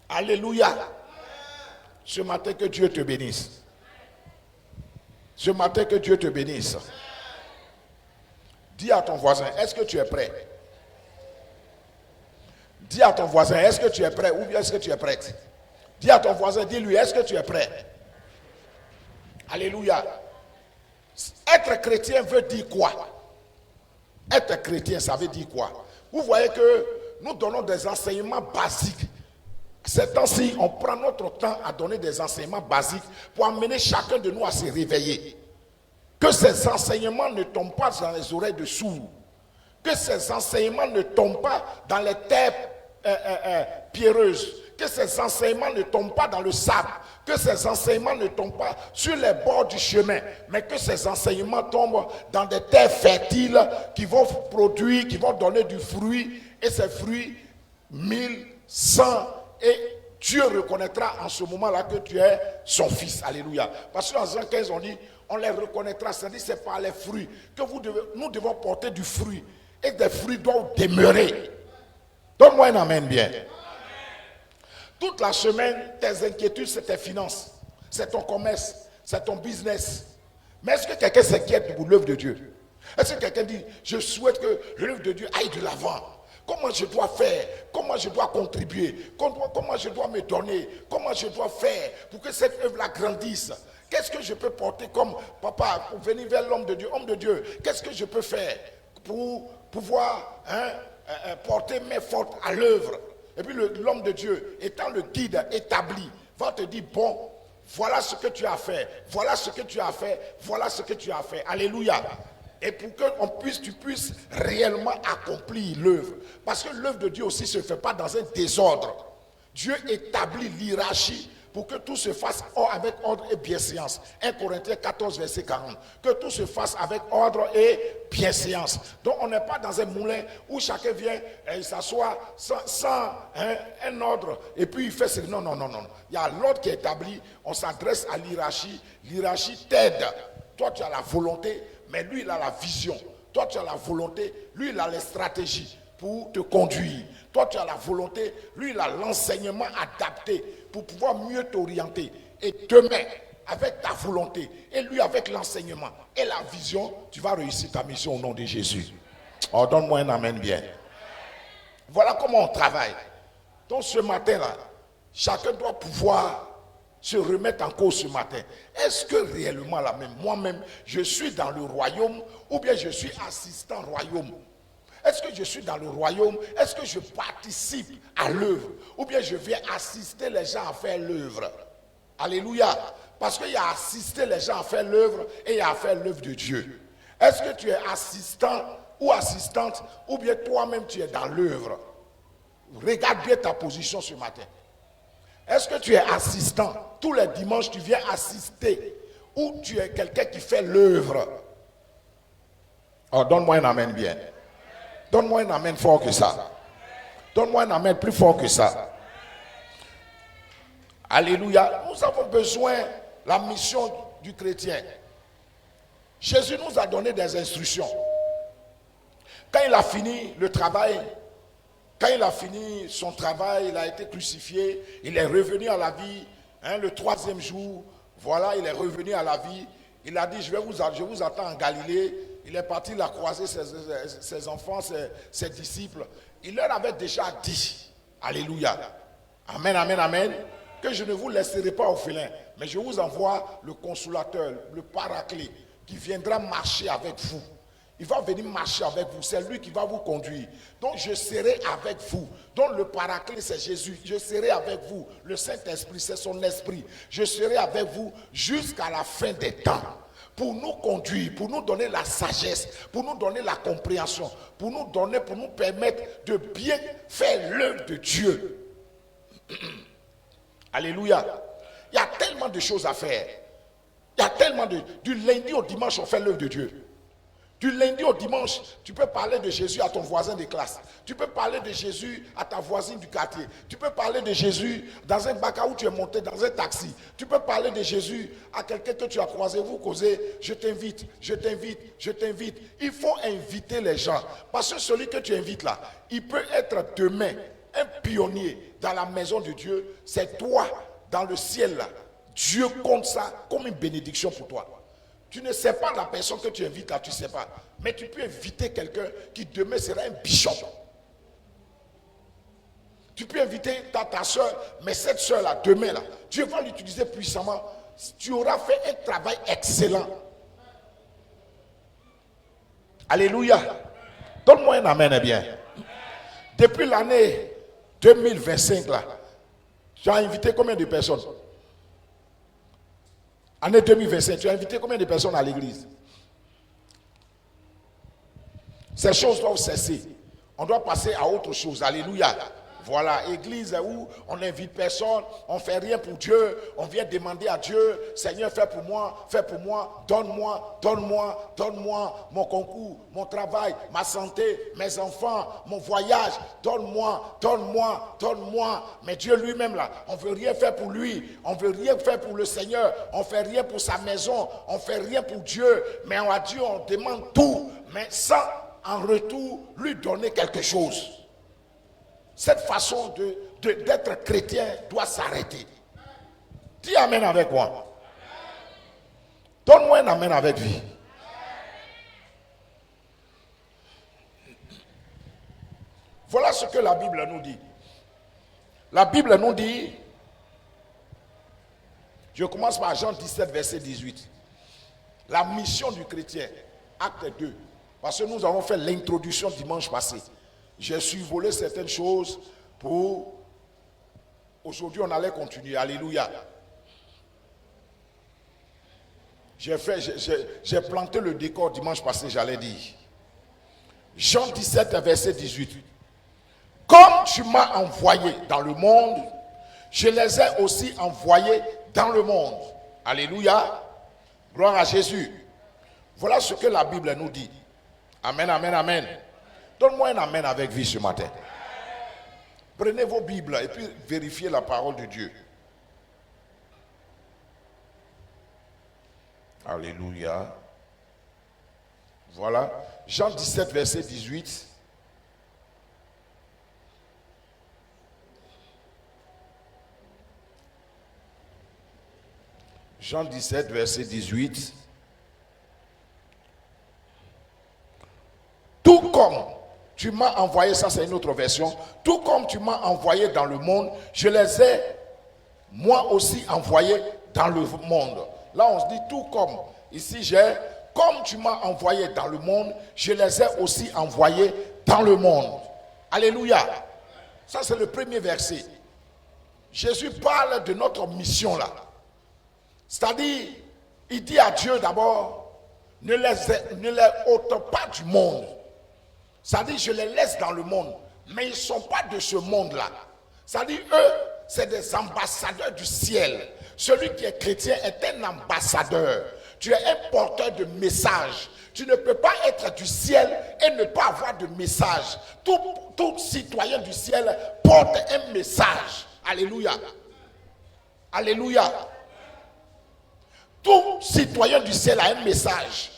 Alléluia. Ce matin, que Dieu te bénisse. Ce matin, que Dieu te bénisse. Dis à ton voisin, est-ce que tu es prêt? Dis à ton voisin, est-ce que tu es prêt ou bien est-ce que tu es prête? Dis à ton voisin, dis-lui, est-ce que tu es prêt? Alléluia. Être chrétien veut dire quoi? Être chrétien, ça veut dire quoi? Vous voyez que nous donnons des enseignements basiques. Ces temps-ci, on prend notre temps à donner des enseignements basiques pour amener chacun de nous à se réveiller. Que ces enseignements ne tombent pas dans les oreilles de sourds. Que ces enseignements ne tombent pas dans les terres pierreuses. Que ces enseignements ne tombent pas dans le sable. Que ces enseignements ne tombent pas sur les bords du chemin. Mais que ces enseignements tombent dans des terres fertiles qui vont produire, qui vont donner du fruit. Et ces fruits, 1000, 100, et Dieu reconnaîtra en ce moment-là que tu es son fils. Alléluia. Parce que dans Jean 15, on dit, on les reconnaîtra. C'est-à-dire, c'est par les fruits que nous devons porter du fruit. Et des fruits doivent demeurer. Donne-moi un amen bien. Amen. Toute la semaine, tes inquiétudes, c'est tes finances. C'est ton commerce. C'est ton business. Mais est-ce que quelqu'un s'inquiète pour l'œuvre de Dieu? Est-ce que quelqu'un dit, je souhaite que l'œuvre de Dieu aille de l'avant? Comment je dois faire? Comment je dois contribuer? Comment je dois me donner? Comment je dois faire pour que cette œuvre-là grandisse? Qu'est-ce que je peux porter comme papa pour venir vers l'homme de Dieu? Homme de Dieu, qu'est-ce que je peux faire pour pouvoir porter mes fortes à l'œuvre? Et puis l'homme de Dieu, étant le guide établi, va te dire, bon, voilà ce que tu as fait, voilà ce que tu as fait, voilà ce que tu as fait. Alléluia. Et pour que tu puisses réellement accomplir l'œuvre. Parce que l'œuvre de Dieu aussi ne se fait pas dans un désordre. Dieu établit l'hiérarchie pour que tout se fasse avec ordre et bienséance. 1 Corinthiens 14, verset 40. Que tout se fasse avec ordre et bienséance. Donc on n'est pas dans un moulin où chacun vient et il s'assoit sans un ordre et puis il fait ce... Non. Il y a l'ordre qui est établi. On s'adresse à l'hiérarchie. L'hiérarchie t'aide. Toi, tu as la volonté, mais lui, il a la vision. Toi, tu as la volonté, lui, il a les stratégies pour te conduire. Toi, tu as la volonté, lui, il a l'enseignement adapté pour pouvoir mieux t'orienter. Et demain, avec ta volonté, et lui avec l'enseignement et la vision, tu vas réussir ta mission au nom de Jésus. Oh, donne-moi un amen bien. Voilà comment on travaille. Donc, ce matin-là, chacun doit pouvoir se remettre en cause ce matin. Est-ce que réellement là même, moi-même, je suis dans le royaume ou bien je suis assistant royaume? Est-ce que je suis dans le royaume? Est-ce que je participe à l'œuvre? Ou bien je viens assister les gens à faire l'œuvre? Alléluia. Parce qu'il y a assister les gens à faire l'œuvre et il y a à faire l'œuvre de Dieu. Est-ce que tu es assistant ou assistante ou bien toi-même tu es dans l'œuvre? Regarde bien ta position ce matin. Est-ce que tu es assistant? Tous les dimanches, tu viens assister. Ou tu es quelqu'un qui fait l'œuvre? Oh, donne-moi un amen bien. Donne-moi un amen fort que ça. Donne-moi un amen plus fort que ça. Alléluia. Nous avons besoin de la mission du chrétien. Jésus nous a donné des instructions. Quand il a fini le travail, quand il a fini son travail, il a été crucifié, il est revenu à la vie, le 3e jour, voilà, il est revenu à la vie. Il a dit, je vous attends en Galilée. Il est parti, il a croisé ses enfants, ses disciples. Il leur avait déjà dit, alléluia, amen, amen, amen, que je ne vous laisserai pas orphelins, mais je vous envoie le consolateur, le paraclet, qui viendra marcher avec vous. Il va venir marcher avec vous. C'est lui qui va vous conduire. Donc je serai avec vous. Donc le paraclet c'est Jésus. Je serai avec vous. Le Saint-Esprit c'est son esprit. Je serai avec vous jusqu'à la fin des temps. Pour nous conduire, pour nous donner la sagesse, pour nous donner la compréhension, pour nous permettre de bien faire l'œuvre de Dieu. Alléluia. Il y a tellement de choses à faire. Il y a tellement du lundi au dimanche on fait l'œuvre de Dieu. Du lundi au dimanche, tu peux parler de Jésus à ton voisin de classe. Tu peux parler de Jésus à ta voisine du quartier. Tu peux parler de Jésus dans un bac où tu es monté, dans un taxi. Tu peux parler de Jésus à quelqu'un que tu as croisé, vous causez, je t'invite, je t'invite, je t'invite. Il faut inviter les gens. Parce que celui que tu invites là, il peut être demain un pionnier dans la maison de Dieu, c'est toi dans le ciel là. Dieu compte ça comme une bénédiction pour toi. Tu ne sais pas la personne que tu invites là, tu ne sais pas. Mais tu peux inviter quelqu'un qui demain sera un bishop. Tu peux inviter ta soeur, mais cette soeur là, demain là, Dieu va l'utiliser puissamment. Tu auras fait un travail excellent. Alléluia. Donne-moi un amen, eh bien. Depuis l'année 2025 là, tu as invité combien de personnes? Année 2025, tu as invité combien de personnes à l'église? Ces choses doivent cesser. On doit passer à autre chose. Alléluia. Voilà, église où on n'invite personne, on ne fait rien pour Dieu, on vient demander à Dieu, Seigneur, fais pour moi, donne-moi, donne-moi, donne-moi mon concours, mon travail, ma santé, mes enfants, mon voyage, donne-moi, donne-moi, donne-moi. Mais Dieu lui-même là, on ne veut rien faire pour lui, on ne veut rien faire pour le Seigneur, on ne fait rien pour sa maison, on ne fait rien pour Dieu, mais à Dieu on demande tout, mais sans en retour lui donner quelque chose. Cette façon d'être chrétien doit s'arrêter. Dis amen avec moi. Donne-moi un amen avec vie. Voilà ce que la Bible nous dit. La Bible nous dit, je commence par Jean 17, verset 18. La mission du chrétien, acte 2. Parce que nous avons fait l'introduction dimanche passé. J'ai survolé certaines choses pour... Aujourd'hui, on allait continuer. Alléluia. J'ai planté le décor dimanche passé, j'allais dire. Jean 17, verset 18. Comme tu m'as envoyé dans le monde, je les ai aussi envoyés dans le monde. Alléluia. Gloire à Jésus. Voilà ce que la Bible nous dit. Amen, amen, amen. Donne-moi un amen avec vie ce matin. Prenez vos Bibles et puis vérifiez la parole de Dieu. Alléluia. Voilà. Jean 17, verset 18. Jean 17, verset 18. Tout comme tu m'as envoyé, ça c'est une autre version, tout comme tu m'as envoyé dans le monde, je les ai moi aussi envoyés dans le monde. Là on se dit tout comme, ici j'ai, comme tu m'as envoyé dans le monde, je les ai aussi envoyés dans le monde. Alléluia. Ça c'est le premier verset. Jésus parle de notre mission là. C'est-à-dire, il dit à Dieu d'abord, ne les ôte pas du monde. C'est-à-dire, je les laisse dans le monde, mais ils ne sont pas de ce monde-là. C'est-à-dire, eux, c'est des ambassadeurs du ciel. Celui qui est chrétien est un ambassadeur. Tu es un porteur de message. Tu ne peux pas être du ciel et ne pas avoir de message. Tout citoyen du ciel porte un message. Alléluia. Alléluia. Tout citoyen du ciel a un message.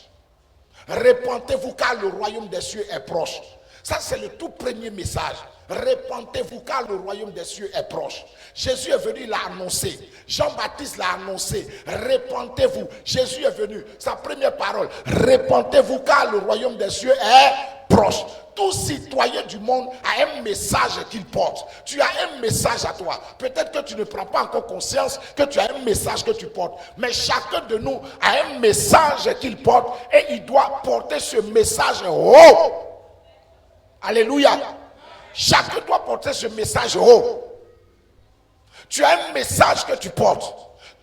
Répentez-vous car le royaume des cieux est proche. Ça c'est le tout premier message. Répentez-vous car le royaume des cieux est proche. Jésus est venu, il l'a annoncé. Jean-Baptiste l'a annoncé. Répentez-vous. Jésus est venu. Sa première parole. Répentez-vous car le royaume des cieux est proche. Tout citoyen du monde a un message qu'il porte. Tu as un message à toi. Peut-être que tu ne prends pas encore conscience que tu as un message que tu portes. Mais chacun de nous a un message qu'il porte et il doit porter ce message haut. Alléluia. Chacun doit porter ce message haut. Tu as un message que tu portes.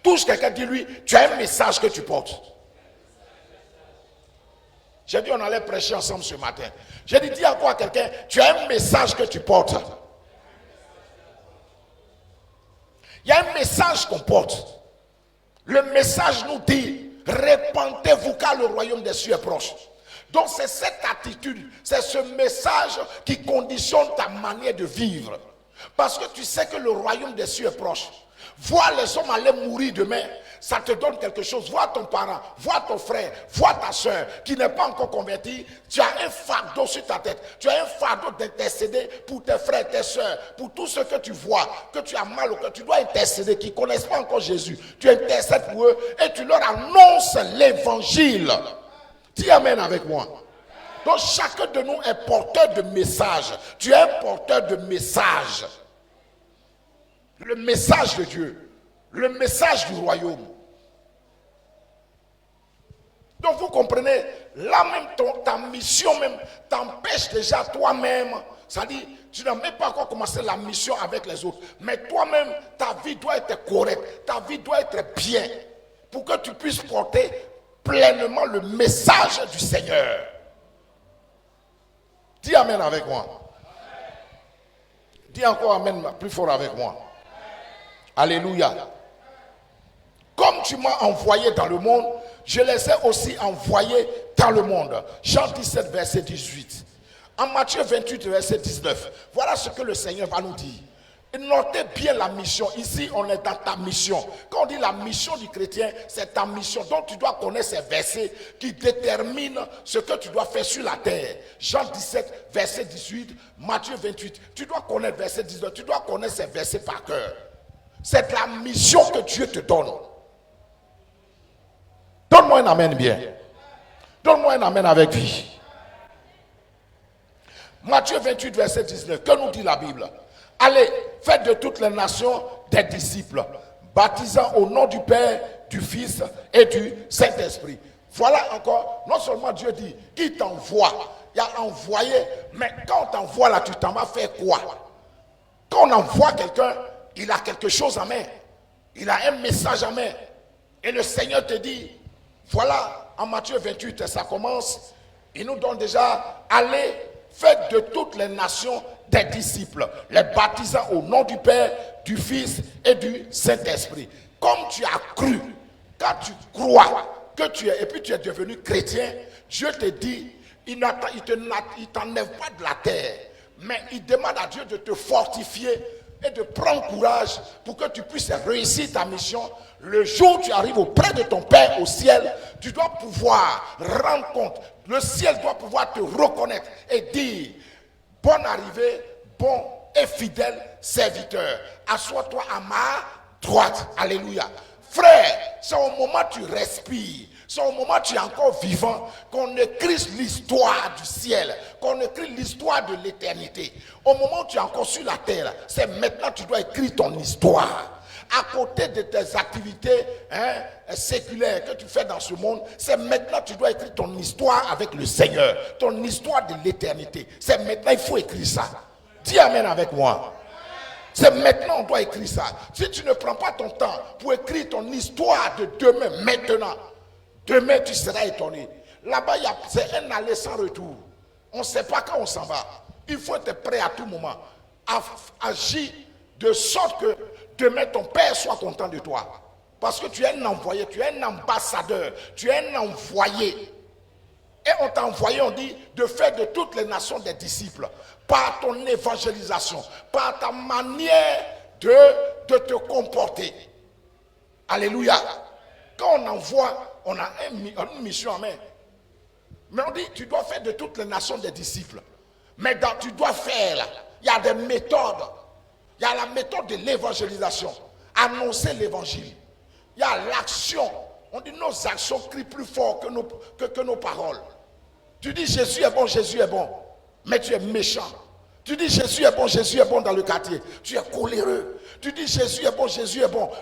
Touche quelqu'un, dis-lui, tu as un message que tu portes. J'ai dit on allait prêcher ensemble ce matin. J'ai dit, dis encore à quelqu'un, tu as un message que tu portes. Il y a un message qu'on porte. Le message nous dit, répentez-vous car le royaume des cieux est proche. Donc c'est cette attitude, c'est ce message qui conditionne ta manière de vivre. Parce que tu sais que le royaume des cieux est proche. Voir les hommes aller mourir demain, Ça te donne quelque chose. Vois ton parent, vois ton frère, vois ta soeur qui n'est pas encore convertie. Tu as un fardeau sur ta tête. Tu as un fardeau d'intercéder pour tes frères, tes soeurs, pour tous ceux que tu vois, que tu as mal au cœur. Tu dois intercéder, qui ne connaissent pas encore Jésus. Tu intercèdes pour eux et tu leur annonces l'évangile. Dis amen avec moi. Donc chacun de nous est porteur de message. Tu es un porteur de message. Le message de Dieu. Le message du royaume. Donc vous comprenez, là même ta mission même t'empêche déjà toi-même. C'est-à-dire, tu n'as même pas encore commencé la mission avec les autres. Mais toi-même, ta vie doit être correcte. Ta vie doit être bien. Pour que tu puisses porter pleinement le message du Seigneur. Dis amen avec moi. Dis encore amen plus fort avec moi. Alléluia. Comme tu m'as envoyé dans le monde, je les ai aussi envoyés dans le monde. Jean 17, verset 18. En Matthieu 28, verset 19. Voilà ce que le Seigneur va nous dire. Et notez bien la mission. Ici, on est dans ta mission. Quand on dit la mission du chrétien, c'est ta mission. Donc, tu dois connaître ces versets qui déterminent ce que tu dois faire sur la terre. Jean 17, verset 18. Matthieu 28. Tu dois connaître verset 19. Tu dois connaître ces versets par cœur. C'est la mission que Dieu te donne. Donne-moi un amen bien. Donne-moi un amen avec vie. Matthieu 28, verset 19. Que nous dit la Bible? Allez, faites de toutes les nations des disciples, baptisant au nom du Père, du Fils et du Saint-Esprit. Voilà encore, non seulement Dieu dit qu'il t'envoie, il a envoyé, mais quand on t'envoie là, tu t'en vas faire quoi? Quand on envoie quelqu'un, il a quelque chose en main. Il a un message en main. Et le Seigneur te dit, voilà, en Matthieu 28, ça commence, il nous donne déjà, allez, faites de toutes les nations des disciples, les baptisant au nom du Père, du Fils et du Saint-Esprit. Comme tu as cru, quand tu crois que tu es, et puis tu es devenu chrétien, Dieu te dit, il t'enlève pas de la terre, mais il demande à Dieu de te fortifier et de prendre courage pour que tu puisses réussir ta mission. Le jour où tu arrives auprès de ton Père au ciel, tu dois pouvoir rendre compte. Le ciel doit pouvoir te reconnaître et dire, bonne arrivée, bon et fidèle serviteur. Assois-toi à ma droite. Alléluia. Frère, c'est au moment où tu respires, c'est au moment où tu es encore vivant qu'on écrit l'histoire du ciel, qu'on écrit l'histoire de l'éternité. Au moment où tu es encore sur la terre, c'est maintenant que tu dois écrire ton histoire. À côté de tes activités séculaires que tu fais dans ce monde, c'est maintenant que tu dois écrire ton histoire avec le Seigneur, ton histoire de l'éternité. C'est maintenant, il faut écrire ça. Dis amen avec moi. C'est maintenant qu'on doit écrire ça. Si tu ne prends pas ton temps pour écrire ton histoire de demain, maintenant, demain tu seras étonné. Là-bas, c'est un aller sans retour. On ne sait pas quand on s'en va. Il faut être prêt à tout moment. Agir de sorte que demain ton Père soit content de toi. Parce que tu es un envoyé, tu es un ambassadeur, tu es un envoyé. Et on t'a envoyé, on dit, de faire de toutes les nations des disciples. Par ton évangélisation, par ta manière de te comporter. Alléluia. Quand on envoie, on a une mission en main. Mais on dit, tu dois faire de toutes les nations des disciples. Mais tu dois faire, là, il y a des méthodes. Il y a la méthode de l'évangélisation. Annoncer l'évangile. Il y a l'action. On dit nos actions crient plus fort que nos paroles. Tu dis Jésus est bon, Jésus est bon. Mais tu es méchant. Tu dis Jésus est bon dans le quartier. Tu es coléreux. Tu dis Jésus est bon,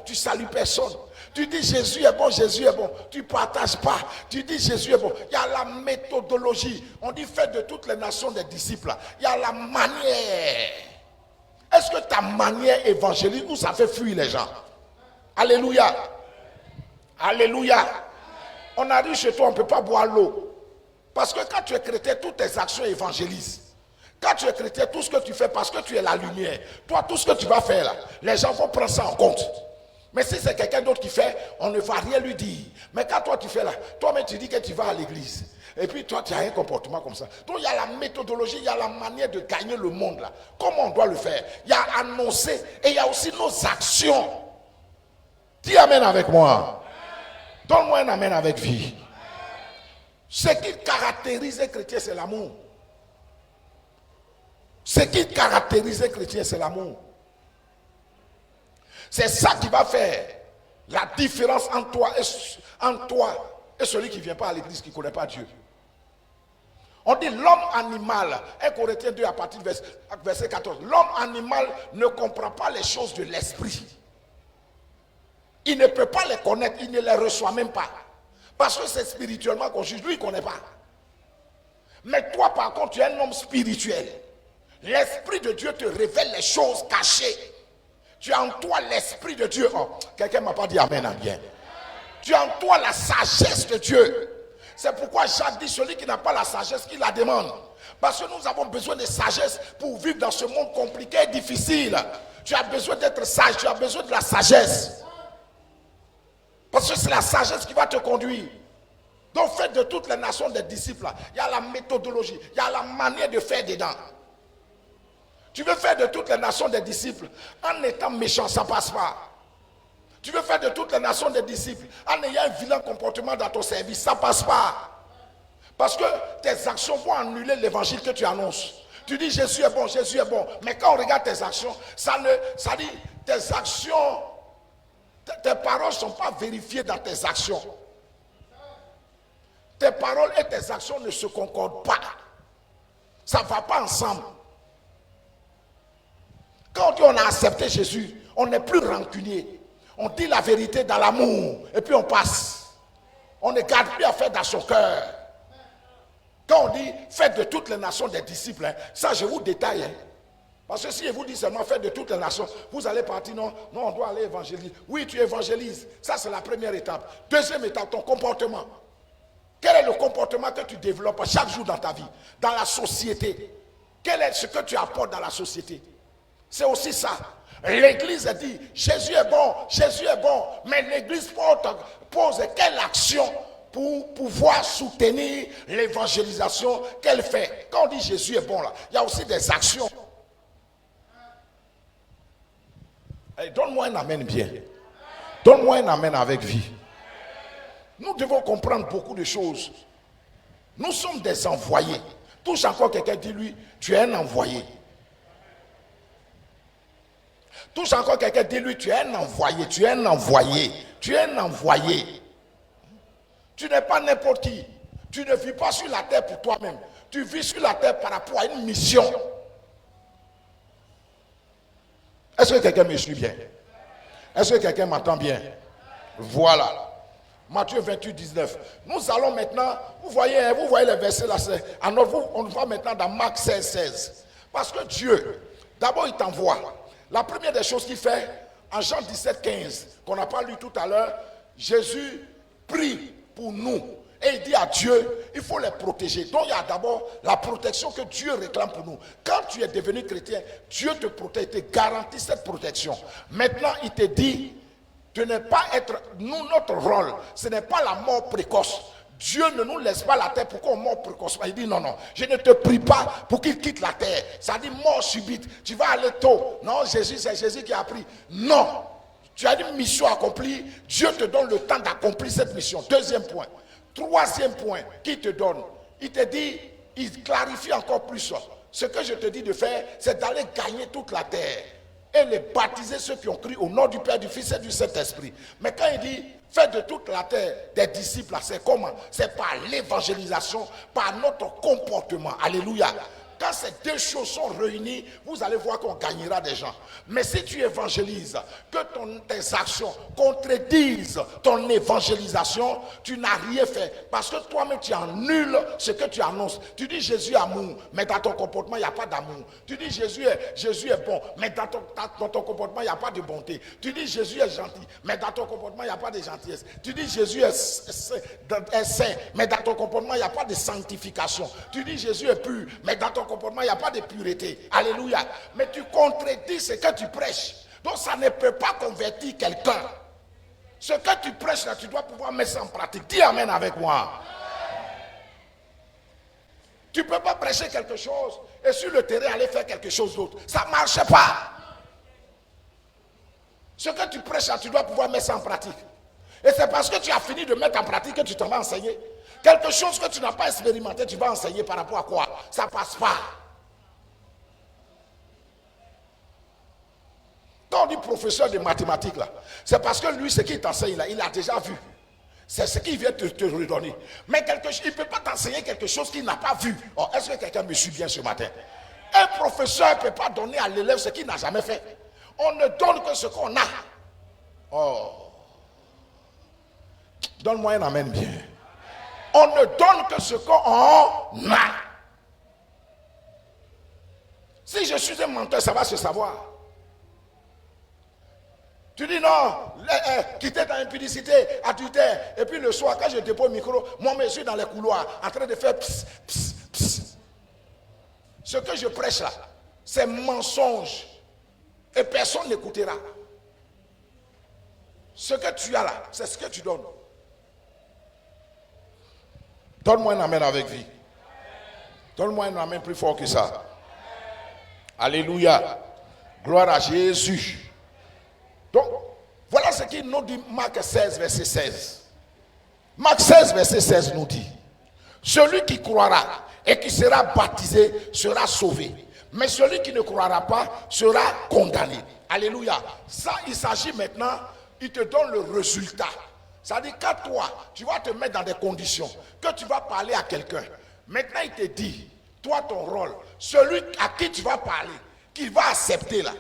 tu salues personne. Tu dis Jésus est bon, tu ne partages pas. Tu dis Jésus est bon. Il y a la méthodologie. On dit faites de toutes les nations des disciples. Il y a la manière. Est-ce que ta manière évangélique ou ça fait fuir les gens? Alléluia. Alléluia. On arrive chez toi, on ne peut pas boire l'eau. Parce que quand tu es chrétien, toutes tes actions évangélisent. Quand tu es chrétien, tout ce que tu fais, parce que tu es la lumière, toi, tout ce que tu vas faire là, les gens vont prendre ça en compte. Mais si c'est quelqu'un d'autre qui fait, on ne va rien lui dire. Mais quand toi tu fais là, toi-même tu dis que tu vas à l'église. Et puis toi, tu as un comportement comme ça. Donc il y a la méthodologie, il y a la manière de gagner le monde là. Comment on doit le faire? Il y a annoncer et il y a aussi nos actions. Dis amen avec moi. Donne-moi un amen avec vie. Ce qui caractérise les chrétiens, c'est l'amour. Ce qui caractérise les chrétiens, c'est l'amour. C'est ça qui va faire la différence entre toi et celui qui ne vient pas à l'église, qui ne connaît pas Dieu. On dit l'homme animal, 1 Corinthiens 2 à partir du verset 14. L'homme animal ne comprend pas les choses de l'esprit. Il ne peut pas les connaître, il ne les reçoit même pas. Parce que c'est spirituellement qu'on juge, lui il ne connaît pas. Mais toi par contre, tu es un homme spirituel. L'Esprit de Dieu te révèle les choses cachées. Tu as en toi l'Esprit de Dieu. Oh, quelqu'un ne m'a pas dit amen à bien. Tu as en toi la sagesse de Dieu. C'est pourquoi Jacques dit, celui qui n'a pas la sagesse, qu'il la demande. Parce que nous avons besoin de sagesse pour vivre dans ce monde compliqué et difficile. Tu as besoin d'être sage, tu as besoin de la sagesse. Parce que c'est la sagesse qui va te conduire. Donc faites de toutes les nations des disciples. Il y a la méthodologie, il y a la manière de faire dedans. Tu veux faire de toutes les nations des disciples en étant méchant, ça ne passe pas. Tu veux faire de toutes les nations des disciples en ayant un vilain comportement dans ton service, ça ne passe pas. Parce que tes actions vont annuler l'évangile que tu annonces. Tu dis Jésus est bon, Jésus est bon. Mais quand on regarde tes actions, ça dit tes actions, tes paroles ne sont pas vérifiées dans tes actions. Tes paroles et tes actions ne se concordent pas. Ça ne va pas ensemble. Quand on a accepté Jésus, on n'est plus rancunier. On dit la vérité dans l'amour et puis on passe. On ne garde plus à faire dans son cœur. Quand on dit faites de toutes les nations des disciples, hein, ça je vous détaille. Hein. Parce que si je vous dis seulement faites de toutes les nations, vous allez partir, non, on doit aller évangéliser. Oui, tu évangélises. Ça c'est la première étape. Deuxième étape, ton comportement. Quel est le comportement que tu développes chaque jour dans ta vie, dans la société? Quel est ce que tu apportes dans la société? C'est aussi ça. L'église dit, Jésus est bon, mais l'église pose quelle action pour pouvoir soutenir l'évangélisation qu'elle fait? Quand on dit Jésus est bon, là, il y a aussi des actions. Hey, donne-moi un amen bien. Donne-moi un amen avec vie. Nous devons comprendre beaucoup de choses. Nous sommes des envoyés. Touche encore quelqu'un, dis-lui, tu es un envoyé. Touche encore quelqu'un, dis-lui, tu es un envoyé, tu es un envoyé, tu es un envoyé. Tu n'es pas n'importe qui. Tu ne vis pas sur la terre pour toi-même. Tu vis sur la terre par rapport à une mission. Est-ce que quelqu'un me suit bien? Est-ce que quelqu'un m'entend bien? Voilà. Matthieu 28, 19. Nous allons maintenant, vous voyez les versets là, on va maintenant dans Marc 16, 16. Parce que Dieu, d'abord il t'envoie. La première des choses qu'il fait, en Jean 17, 15, qu'on n'a pas lu tout à l'heure, Jésus prie pour nous. Et il dit à Dieu, il faut les protéger. Donc il y a d'abord la protection que Dieu réclame pour nous. Quand tu es devenu chrétien, Dieu te protège, te garantit cette protection. Maintenant, il te dit de ne pas être, notre rôle, ce n'est pas la mort précoce. Dieu ne nous laisse pas la terre pour qu'on meure précocement. Il dit non, je ne te prie pas pour qu'il quitte la terre. Ça dit mort subite. Tu vas aller tôt. Non, Jésus, c'est Jésus qui a pris. Non. Tu as une mission accomplie. Dieu te donne le temps d'accomplir cette mission. Deuxième point. Troisième point qu'il te donne. Il te dit, il clarifie encore plus. Ce que je te dis de faire, c'est d'aller gagner toute la terre. Et les baptiser ceux qui ont cru au nom du Père, du Fils et du Saint-Esprit. Mais quand il dit, faites de toute la terre des disciples, c'est comment? C'est par l'évangélisation, par notre comportement. Alléluia. Quand ces deux choses sont réunies, vous allez voir qu'on gagnera des gens. Mais si tu évangélises, que tes actions contredisent ton évangélisation, tu n'as rien fait. Parce que toi-même, tu annules ce que tu annonces. Tu dis Jésus est amour, mais dans ton comportement, il n'y a pas d'amour. Tu dis Jésus est bon, mais dans ton comportement, il n'y a pas de bonté. Tu dis Jésus est gentil, mais dans ton comportement, il n'y a pas de gentillesse. Tu dis Jésus est saint, mais dans ton comportement, il n'y a pas de sanctification. Tu dis Jésus est pur, mais dans ton comportement, il n'y a pas de pureté. Alléluia. Mais tu contredis ce que tu prêches. Donc ça ne peut pas convertir quelqu'un. Ce que tu prêches là, tu dois pouvoir mettre ça en pratique. Dis amen avec moi. Tu ne peux pas prêcher quelque chose et sur le terrain aller faire quelque chose d'autre. Ça ne marche pas. Ce que tu prêches là, tu dois pouvoir mettre ça en pratique. Et c'est parce que tu as fini de mettre en pratique que tu t'en vas enseigner. Quelque chose que tu n'as pas expérimenté, tu vas enseigner par rapport à quoi? Ça ne passe pas. Quand on dit professeur de mathématiques, là, c'est parce que lui, ce qu'il t'enseigne, là, il a déjà vu. C'est ce qu'il vient te redonner. Mais il ne peut pas t'enseigner quelque chose qu'il n'a pas vu. Oh, est-ce que quelqu'un me suit bien ce matin? Un professeur ne peut pas donner à l'élève ce qu'il n'a jamais fait. On ne donne que ce qu'on a. Oh. Donne-moi un amen bien. On ne donne que ce qu'on a. Si je suis un menteur, ça va se savoir. Tu dis non, quitter ta impudicité, adultère. Et puis le soir, quand je dépose le micro, moi, je suis dans les couloirs, en train de faire pss, pss, pss. Ce que je prêche là, c'est mensonge. Et personne n'écoutera. Ce que tu as là, c'est ce que tu donnes. Donne-moi un amen avec vie. Donne-moi un amen plus fort que ça. Alléluia. Gloire à Jésus. Donc, voilà ce qu'il nous dit Marc 16, verset 16. Marc 16, verset 16 nous dit: celui qui croira et qui sera baptisé sera sauvé. Mais celui qui ne croira pas sera condamné. Alléluia. Ça, il s'agit maintenant, il te donne le résultat. Ça dit qu'à toi, tu vas te mettre dans des conditions, que tu vas parler à quelqu'un. Maintenant, il te dit, toi, ton rôle, celui à qui tu vas parler, qui va accepter là,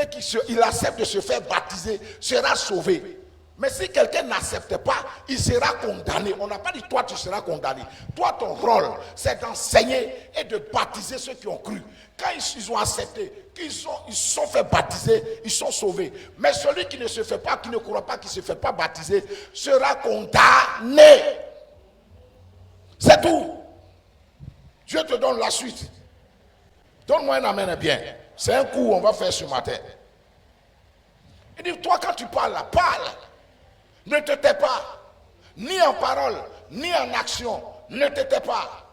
et qu'il accepte de se faire baptiser, sera sauvé. Mais si quelqu'un n'accepte pas, il sera condamné. On n'a pas dit toi tu seras condamné. Toi ton rôle, c'est d'enseigner et de baptiser ceux qui ont cru. Quand ils ont accepté, qu'ils sont fait baptiser, ils sont sauvés. Mais celui qui ne se fait pas, qui ne croit pas, qui ne se fait pas baptiser, sera condamné. C'est tout. Dieu te donne la suite. Donne-moi un amen bien. C'est un coup on va faire ce matin. Il dit, toi quand tu parles, parle. Ne te tais pas. Ni en parole, ni en action. Ne te tais pas.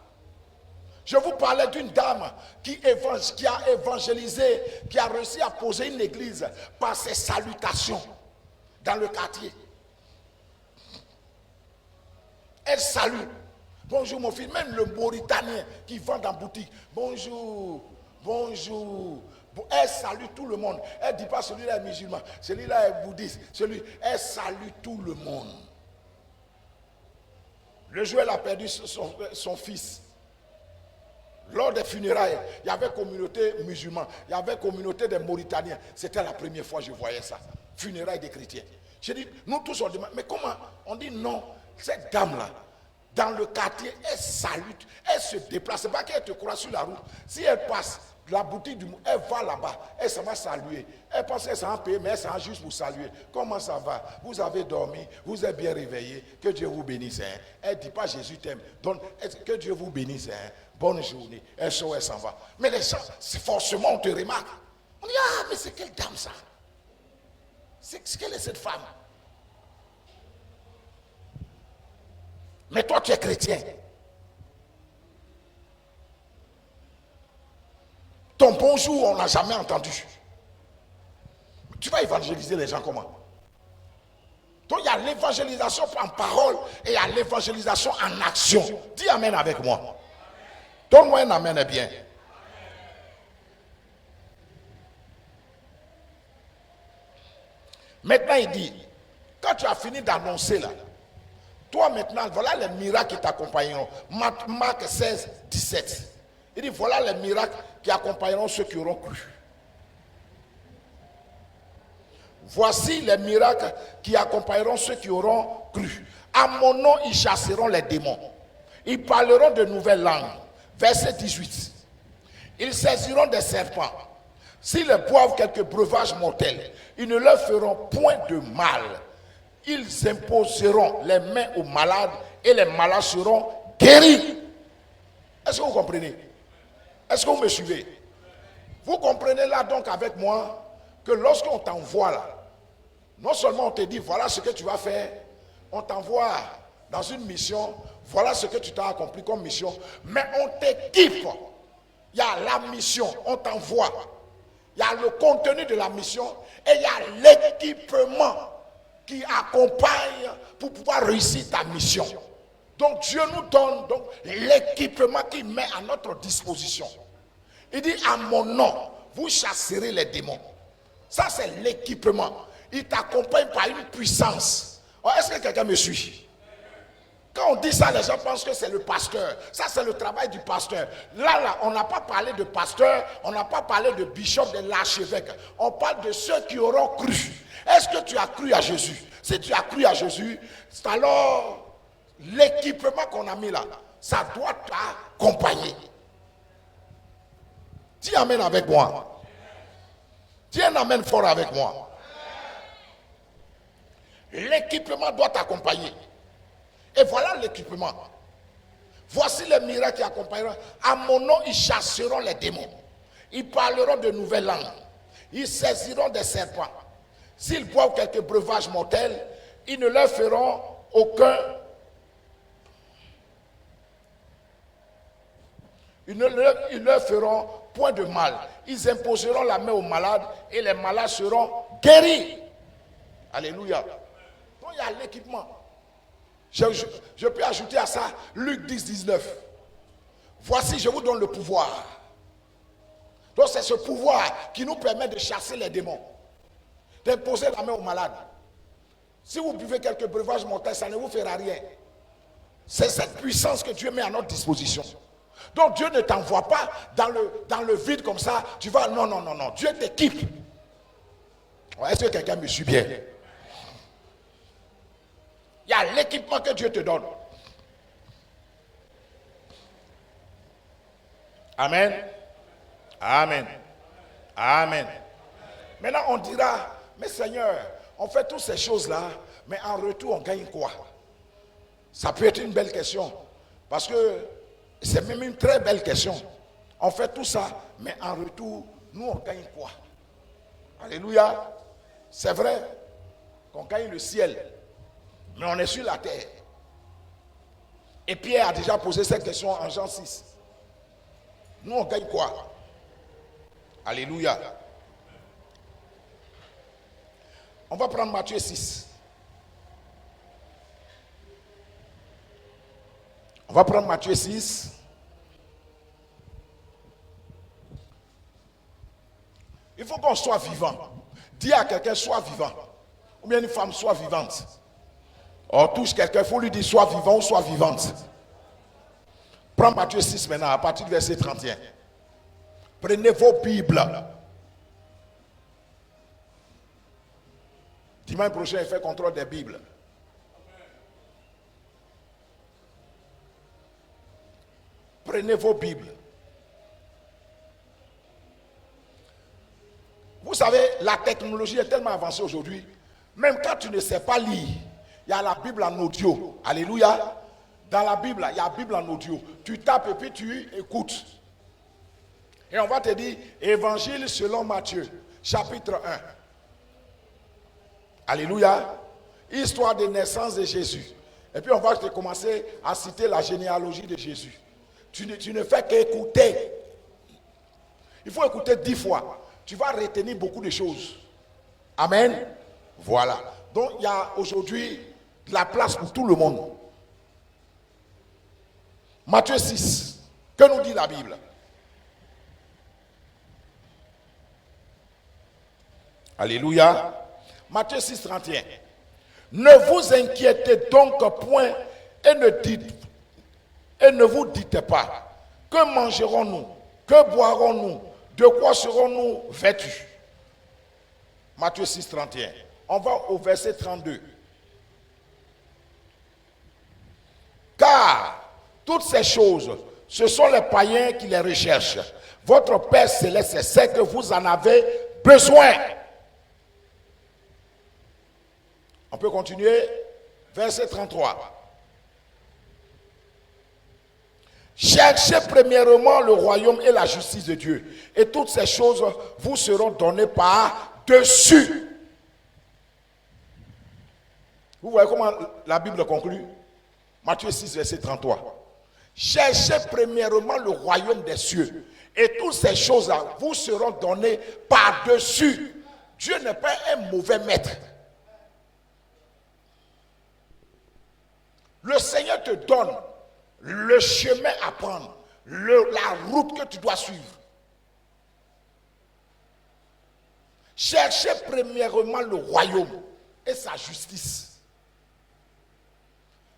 Je vous parlais d'une dame qui a évangélisé, qui a réussi à poser une église par ses salutations dans le quartier. Elle salue. Bonjour mon fils, même le Mauritanien qui vend dans boutique. Bonjour, bonjour. Elle salue tout le monde. Elle ne dit pas celui-là est musulman, celui-là est bouddhiste. Elle salue tout le monde. Le jour où elle a perdu son fils, lors des funérailles, il y avait communauté musulmane, il y avait communauté des Mauritaniens. C'était la première fois que je voyais ça. Funérailles des chrétiens. J'ai dit, nous tous on demande, mais comment? On dit non, cette dame-là, dans le quartier, elle salue, elle se déplace. C'est pas qu'elle te croise sur la route. Si elle passe la boutique du monde, elle va là-bas, elle s'en va saluer. Elle pense qu'elle s'en va payer, mais elle s'en va juste pour saluer. Comment ça va? Vous avez dormi, vous êtes bien réveillé, que Dieu vous bénisse. Hein? Elle ne dit pas Jésus t'aime, donc que Dieu vous bénisse. Hein? Bonne journée. Elle sort, elle s'en va. Mais les gens, forcément, on te remarque. On dit, ah, mais c'est quelle dame ça? Quelle est cette femme? Mais toi, tu es chrétien. Ton bonjour, on n'a jamais entendu. Tu vas évangéliser les gens comment? Donc, il y a l'évangélisation en parole et il y a l'évangélisation en action. Dis amen avec moi. Donne-moi un amen bien. Maintenant, il dit, quand tu as fini d'annoncer là, toi maintenant, voilà les miracles qui t'accompagneront. Marc 16, 17. Il dit, voilà les miracles qui accompagneront ceux qui auront cru. Voici les miracles qui accompagneront ceux qui auront cru. À mon nom, ils chasseront les démons. Ils parleront de nouvelles langues. Verset 18. Ils saisiront des serpents. S'ils boivent quelques breuvages mortels, ils ne leur feront point de mal. Ils imposeront les mains aux malades et les malades seront guéris. Est-ce que vous comprenez? Est-ce que vous me suivez? Vous comprenez là donc avec moi que lorsqu'on t'envoie là, non seulement on te dit voilà ce que tu vas faire, on t'envoie dans une mission, voilà ce que tu t'as accompli comme mission, mais on t'équipe. Il y a la mission, on t'envoie. Il y a le contenu de la mission et il y a l'équipement qui accompagnent pour pouvoir réussir ta mission. Donc Dieu nous donne donc l'équipement qu'il met à notre disposition. Il dit à mon nom, vous chasserez les démons. Ça c'est l'équipement. Il t'accompagne par une puissance. Oh, est-ce que quelqu'un me suit? Quand on dit ça, les gens pensent que c'est le pasteur. Ça, c'est le travail du pasteur. Là, on n'a pas parlé de pasteur, on n'a pas parlé de bishop, de l'archevêque. On parle de ceux qui auront cru. Est-ce que tu as cru à Jésus? Si tu as cru à Jésus, alors l'équipement qu'on a mis là, ça doit t'accompagner. Dis amen avec moi. Dis un amen fort avec moi. L'équipement doit t'accompagner. Et voilà l'équipement. Voici les miracles qui accompagneront. À mon nom, ils chasseront les démons. Ils parleront de nouvelles langues. Ils saisiront des serpents. S'ils boivent quelques breuvages mortels, ils ne leur feront aucun. Ils ne leur feront point de mal. Ils imposeront la main aux malades et les malades seront guéris. Alléluia. Donc il y a l'équipement. Je peux ajouter à ça Luc 10, 19. Voici, je vous donne le pouvoir. Donc c'est ce pouvoir qui nous permet de chasser les démons, d'imposer la main aux malades. Si vous buvez quelques breuvages mortels, ça ne vous fera rien. C'est cette puissance que Dieu met à notre disposition. Donc Dieu ne t'envoie pas dans le vide comme ça. Tu vas, non. Dieu t'équipe. Est-ce que quelqu'un me suit bien? Il y a l'équipement que Dieu te donne. Amen. Amen. Amen. Maintenant, on dira, mais Seigneur, on fait toutes ces choses-là, mais en retour, on gagne quoi? Ça peut être une belle question. Parce que c'est même une très belle question. On fait tout ça, mais en retour, nous, on gagne quoi? Alléluia. C'est vrai qu'on gagne le ciel. Mais on est sur la terre. Et Pierre a déjà posé cette question en Jean 6. Nous, on gagne quoi? Alléluia. On va prendre Matthieu 6. On va prendre Matthieu 6. Il faut qu'on soit vivant. Dis à quelqu'un, sois vivant. Ou bien une femme, soit vivante. On touche quelqu'un, il faut lui dire soit vivant ou soit vivante. Prends Matthieu 6 maintenant, à partir du verset 31. Prenez vos Bibles. Dimanche prochain, il fait contrôle des Bibles. Prenez vos Bibles. Vous savez, la technologie est tellement avancée aujourd'hui. Même quand tu ne sais pas lire, il y a la Bible en audio. Alléluia. Dans la Bible, il y a la Bible en audio. Tu tapes et puis tu écoutes. Et on va te dire, Évangile selon Matthieu, chapitre 1. Alléluia. Histoire de naissance de Jésus. Et puis on va te commencer à citer la généalogie de Jésus. Tu ne fais qu'écouter. Il faut écouter 10 fois. Tu vas retenir beaucoup de choses. Amen. Voilà. Donc il y a aujourd'hui de la place pour tout le monde. Matthieu 6. Que nous dit la Bible? Alléluia. Matthieu 6, 31. Ne vous inquiétez donc point et ne vous dites pas, que mangerons-nous, que boirons-nous, de quoi serons-nous vêtus? Matthieu 6, 31. On va au verset 32. Car toutes ces choses, ce sont les païens qui les recherchent. Votre Père Céleste sait que vous en avez besoin. On peut continuer. Verset 33. Cherchez premièrement le royaume et la justice de Dieu. Et toutes ces choses vous seront données par-dessus. Vous voyez comment la Bible conclut? Matthieu 6, verset 33. Cherchez premièrement le royaume des cieux. Et toutes ces choses-là vous seront données par-dessus. Dieu n'est pas un mauvais maître. Le Seigneur te donne le chemin à prendre, la route que tu dois suivre. Cherchez premièrement le royaume et sa justice.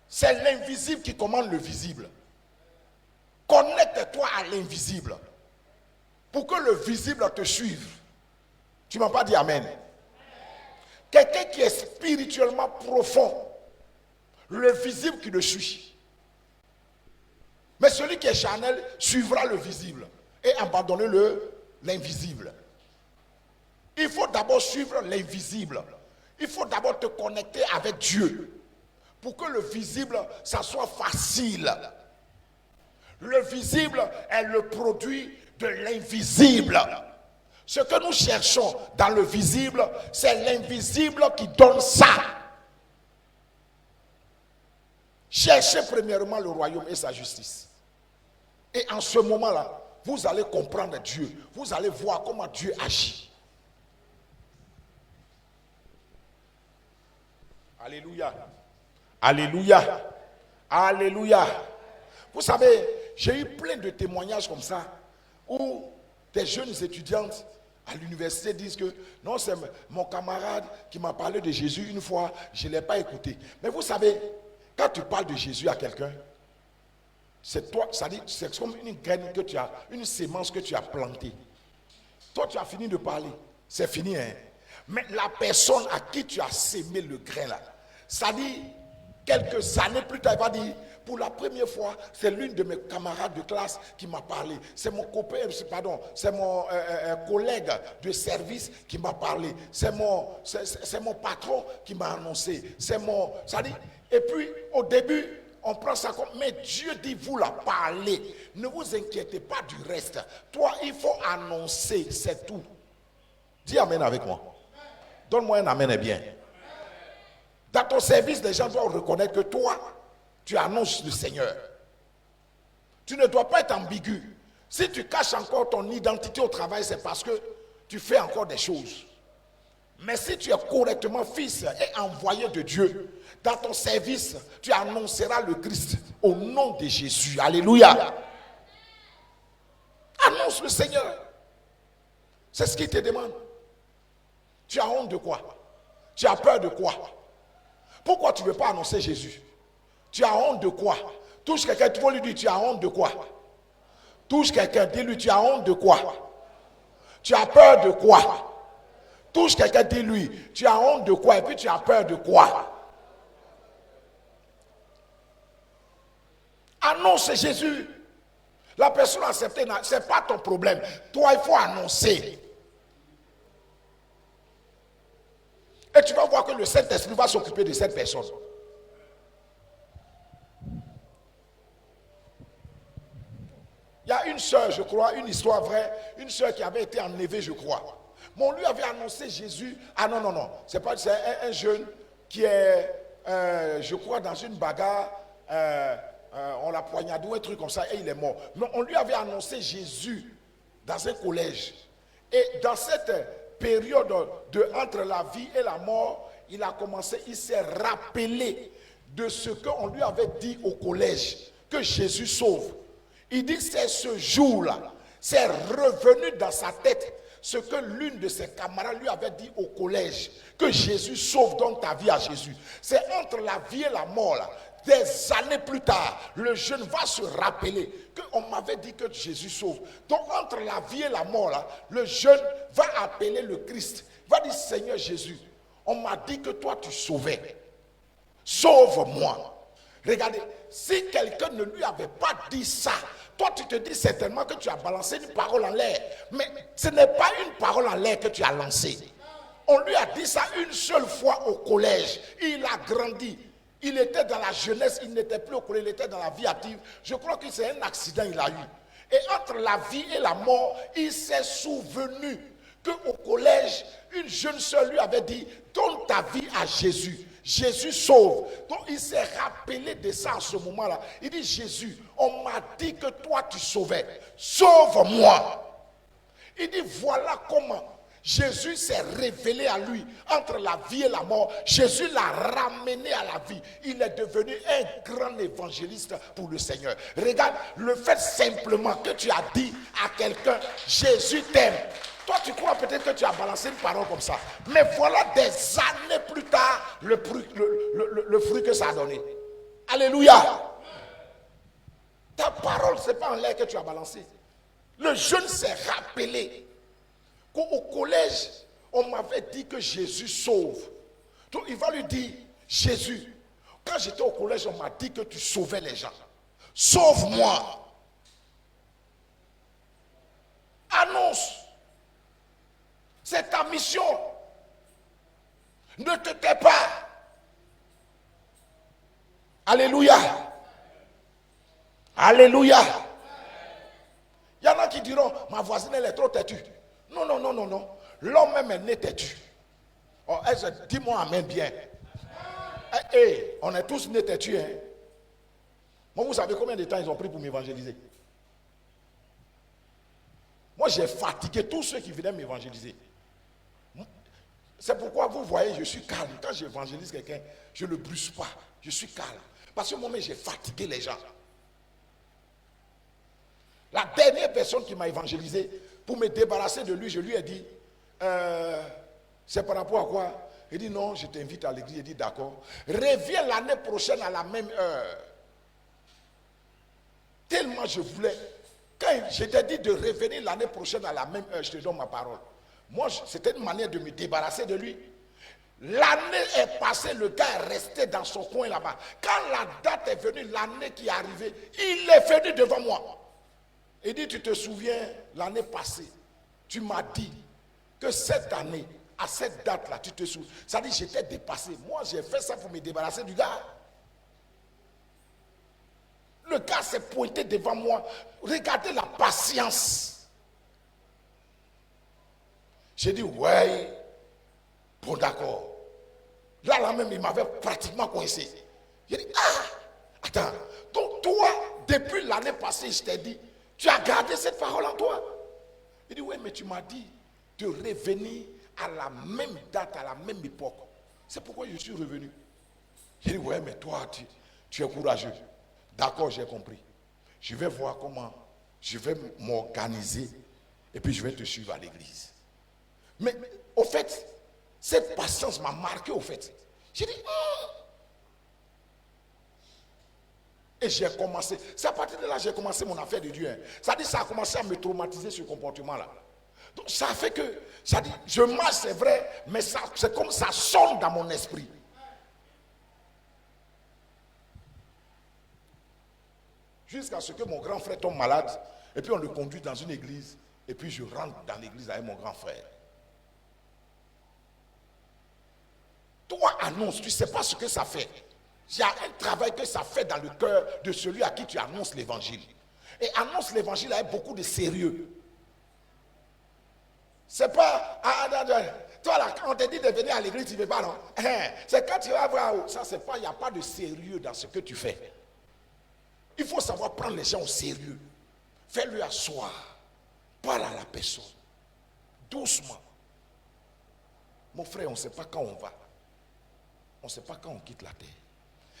C'est l'invisible qui commande le visible. Connecte-toi à l'invisible pour que le visible te suive. Tu ne m'as pas dit amen. Quelqu'un qui est spirituellement profond, le visible qui le suit. Mais celui qui est charnel suivra le visible et abandonner l'invisible. Il faut d'abord suivre l'invisible. Il faut d'abord te connecter avec Dieu pour que le visible, ça soit facile. Le visible est le produit de l'invisible. Ce que nous cherchons dans le visible, c'est l'invisible qui donne ça. Cherchez premièrement le royaume et sa justice. Et en ce moment-là, vous allez comprendre Dieu. Vous allez voir comment Dieu agit. Alléluia. Alléluia. Alléluia. Vous savez, j'ai eu plein de témoignages comme ça où des jeunes étudiantes à l'université disent que non, c'est mon camarade qui m'a parlé de Jésus une fois, je ne l'ai pas écouté. Mais vous savez, quand tu parles de Jésus à quelqu'un, c'est toi, c'est comme une graine que tu as, une sémence que tu as plantée. Toi, tu as fini de parler, c'est fini, hein? Mais la personne à qui tu as sémé le grain là, ça dit quelques années plus tard, il va dire, pour la première fois, c'est l'une de mes camarades de classe qui m'a parlé. C'est mon copain, c'est mon collègue de service qui m'a parlé. C'est mon patron qui m'a annoncé. Ça dit, et puis, au début, on prend ça comme, mais Dieu dit, vous la parlez. Ne vous inquiétez pas du reste. Toi, il faut annoncer, c'est tout. Dis amen avec moi. Donne-moi un amen et bien. Dans ton service, les gens doivent reconnaître que toi, tu annonces le Seigneur. Tu ne dois pas être ambigu. Si tu caches encore ton identité au travail, c'est parce que tu fais encore des choses. Mais si tu es correctement fils et envoyé de Dieu, dans ton service, tu annonceras le Christ au nom de Jésus. Alléluia. Annonce le Seigneur. C'est ce qu'il te demande. Tu as honte de quoi? Tu as peur de quoi? Pourquoi tu ne veux pas annoncer Jésus? Tu as honte de quoi? Touche quelqu'un, tu vas lui dire, tu as honte de quoi? Touche quelqu'un, dis-lui, tu as honte de quoi? Tu as peur de quoi? Touche quelqu'un, dis-lui, tu as honte de quoi? Et puis tu as peur de quoi? Annonce Jésus. La personne acceptée, ce n'est pas ton problème. Toi, il faut annoncer. Et tu vas voir que le Saint-Esprit va s'occuper de cette personne. Il y a une sœur, je crois, une histoire vraie, une sœur qui avait été enlevée, je crois. Mais on lui avait annoncé Jésus. Ah non, c'est un jeune qui est, je crois, dans une bagarre, on l'a poignardé ou un truc comme ça et il est mort. Mais on lui avait annoncé Jésus dans un collège. Et dans cette période entre la vie et la mort, il s'est rappelé de ce qu'on lui avait dit au collège, que Jésus sauve. Il dit c'est ce jour-là, c'est revenu dans sa tête ce que l'une de ses camarades lui avait dit au collège, que Jésus sauve donc ta vie à Jésus. C'est entre la vie et la mort là. Des années plus tard, le jeune va se rappeler qu'on m'avait dit que Jésus sauve. Donc entre la vie et la mort là, le jeune va appeler le Christ, va dire Seigneur Jésus, on m'a dit que toi tu sauvais. Sauve-moi. Regardez, si quelqu'un ne lui avait pas dit ça, toi tu te dis certainement que tu as balancé une parole en l'air. Mais ce n'est pas une parole en l'air que tu as lancée. On lui a dit ça une seule fois au collège. Il a grandi. Il était dans la jeunesse, il n'était plus au collège, il était dans la vie active. Je crois que c'est un accident qu'il a eu. Et entre la vie et la mort, il s'est souvenu qu'au collège, une jeune sœur lui avait dit, donne ta vie à Jésus. Jésus sauve. Donc il s'est rappelé de ça à ce moment-là. Il dit, Jésus, on m'a dit que toi tu sauvais. Sauve-moi. Il dit, voilà comment Jésus s'est révélé à lui entre la vie et la mort. Jésus l'a ramené à la vie. Il est devenu un grand évangéliste pour le Seigneur. Regarde, le fait simplement que tu as dit à quelqu'un, Jésus t'aime. Toi, tu crois peut-être que tu as balancé une parole comme ça. Mais voilà des années plus tard, le fruit que ça a donné. Alléluia. Ta parole, ce n'est pas en l'air que tu as balancé. Le jeune s'est rappelé qu'au collège, on m'avait dit que Jésus sauve. Donc il va lui dire, Jésus, quand j'étais au collège, on m'a dit que tu sauvais les gens. Sauve-moi. Annonce. C'est ta mission. Ne te tais pas. Alléluia. Alléluia. Il y en a qui diront, ma voisine elle est trop têtue. Non, non, non, non, non. L'homme même est né têtu. Oh, dis-moi amen bien. On est tous nés têtus. Hein? Moi, vous savez combien de temps ils ont pris pour m'évangéliser? Moi, j'ai fatigué tous ceux qui venaient m'évangéliser. C'est pourquoi vous voyez, je suis calme. Quand j'évangélise quelqu'un, je ne le brusque pas. Je suis calme. Parce que moi-même, j'ai fatigué les gens. La dernière personne qui m'a évangélisé, pour me débarrasser de lui, je lui ai dit, c'est par rapport à quoi? Il dit non, je t'invite à l'église. Il dit d'accord. Reviens l'année prochaine à la même heure. Tellement je voulais. Quand je t'ai dit de revenir l'année prochaine à la même heure, je te donne ma parole. Moi, c'était une manière de me débarrasser de lui. L'année est passée, le gars est resté dans son coin là-bas. Quand la date est venue, l'année qui est arrivée, il est venu devant moi. Il dit, tu te souviens, l'année passée, tu m'as dit que cette année, à cette date-là, tu te souviens. Ça dit, j'étais dépassé. Moi, j'ai fait ça pour me débarrasser du gars. Le gars s'est pointé devant moi. Regardez la patience. J'ai dit, ouais, bon d'accord. Là même, il m'avait pratiquement coincé. J'ai dit, attends, donc toi, depuis l'année passée, je t'ai dit, tu as gardé cette parole en toi. Il dit, oui, mais tu m'as dit de revenir à la même date, à la même époque. C'est pourquoi je suis revenu. J'ai dit, ouais, mais toi, tu es courageux. D'accord, j'ai compris. Je vais voir comment je vais m'organiser et puis je vais te suivre à l'église. Mais au fait, cette patience m'a marqué au fait. J'ai dit, et j'ai commencé. C'est à partir de là que j'ai commencé mon affaire de Dieu. Hein. Ça dit, ça a commencé à me traumatiser ce comportement-là. Donc ça fait que, ça dit, je marche, c'est vrai, mais c'est comme ça sonne dans mon esprit. Jusqu'à ce que mon grand frère tombe malade, et puis on le conduit dans une église, et puis je rentre dans l'église avec mon grand frère. Toi, annonce, tu ne sais pas ce que ça fait. Il y a un travail que ça fait dans le cœur de celui à qui tu annonces l'évangile. Et annonce l'évangile avec beaucoup de sérieux. C'est pas, toi là, quand on te dit de venir à l'église, tu ne veux pas, non? C'est quand tu vas voir, ça c'est pas, il n'y a pas de sérieux dans ce que tu fais. Il faut savoir prendre les gens au sérieux. Fais-lui asseoir. Parle à la personne. Doucement. Mon frère, on ne sait pas quand on va. On ne sait pas quand on quitte la terre.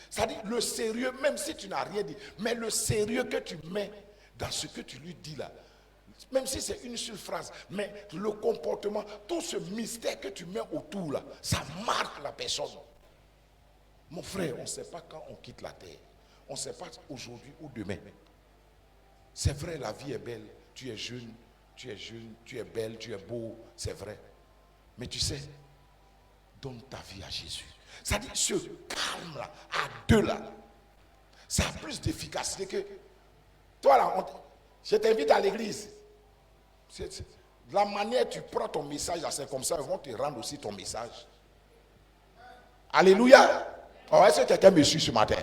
Ça dit le sérieux, même si tu n'as rien dit, mais le sérieux que tu mets dans ce que tu lui dis là, même si c'est une seule phrase, mais le comportement, tout ce mystère que tu mets autour là, ça marque la personne. Mon frère, on ne sait pas quand on quitte la terre. On ne sait pas aujourd'hui ou demain. C'est vrai, la vie est belle. Tu es jeune, tu es belle, tu es beau, c'est vrai. Mais tu sais, donne ta vie à Jésus. Ça dit, ce calme-là, à deux là, ça a plus d'efficacité que... Toi là, je t'invite à l'église. La manière tu prends ton message, c'est comme ça, ils vont te rendre aussi ton message. Alléluia. Oh, est-ce que quelqu'un me suit ce matin?